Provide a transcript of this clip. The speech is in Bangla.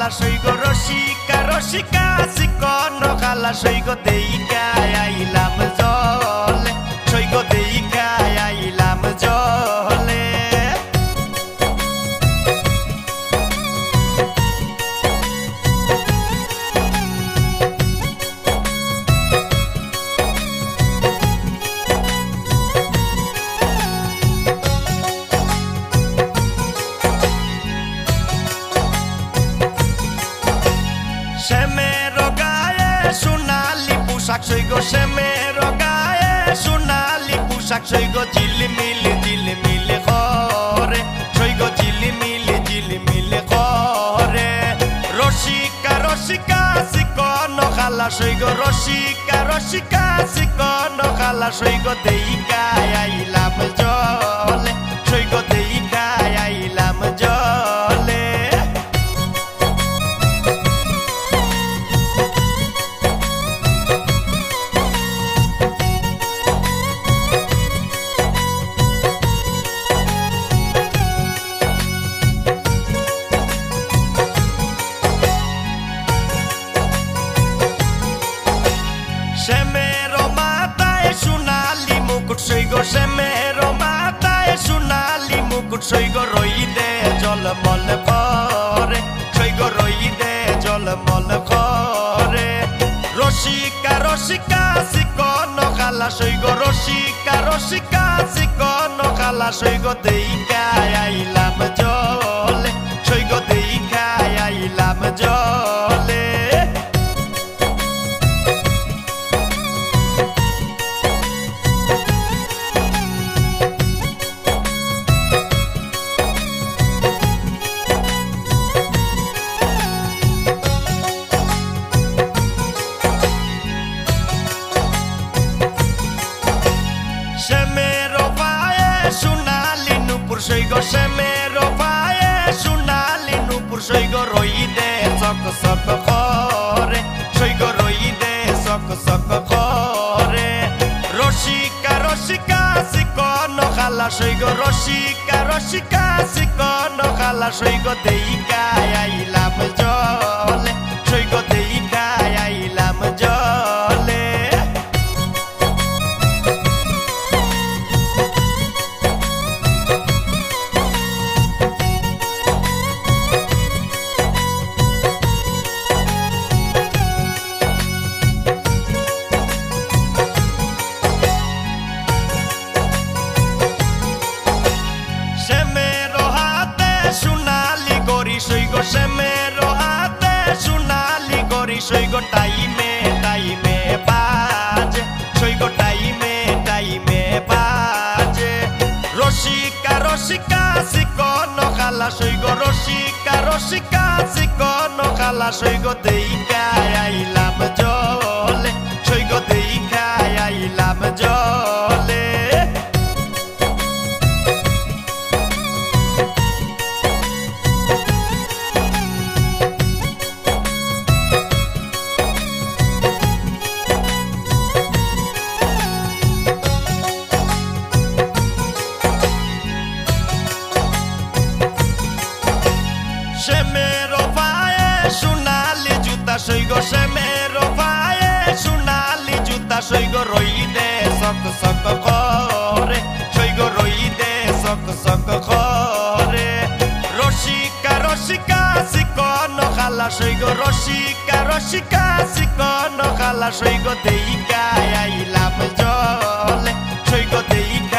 খালাস হই গো রসিকা রসিকা চিকন খালাস হই গো দেইকা আইলাম জলে সই গো দেইকা আইলাম জলে শ্যামের গায়ে সোনালি পোশাক সই গো শ্যামের গায়ে সোনালি পোশাক সই গো ঝিলমিল ঝিলমিল করে সই গো ঝিলমিল ঝিলমিল করে রসিকা রসিকা চিকন খালাস সই গো রসিকা রসিকা চিকন খালাস সই গো দেইকা আইলাম জলে সই গো দেইকা আইলাম জলে শ্যামের মাথায় সোনালি মুকুট সই গো শ্যামের মাথায় সোনালি মুকুট সই গো রইদে জলমল করে সই গো রইদে জলমল করে রসিকা রসিকা চিকন খালাস সই গো রসিকা রসিকা চিকন খালাস সই গো দেইকা আইলাম জলে সই গো দেইকা আইলাম জলে শ্যামের পায়ে সোনালি নুপুর সই গো শ্যামের পায়ে সোনালি নুপুর সই গো রইদে চক চক করে সই গো রইদে চক চক করে রসিকা রসিকা চিকন খালাস সই গো রসিকা রসিকা চিকন খালাস সই গো দেইকা আইলাম জলে সই গো দেইকা আইলাম জলে শ্যামের হাতে সোনালি গরি সই গো শ্যামের হাতে সোনালি গরি সই গো টাইমে টাইমে বাজে সই গো টাইমে টাইমে বাজে রসিকা রসিকা চিকন খালাস সই গো রসিকা রসিকা চিকন খালাস সই গো দেইকা আইলাম জলে সই গো দেইকা আইলাম জলে শ্যামের পায়ে সোনালি জুতা সই গো শ্যামের পায়ে সোনালি জুতা সই গো রইদে চক চক করে সই গো রইদে চক চক করে রসিকা রসিকা চিকন খালাস সই গো রসিকা রসিকা চিকন খালাস সই গো দেইকা আইলাম জলে সই গো দেইকা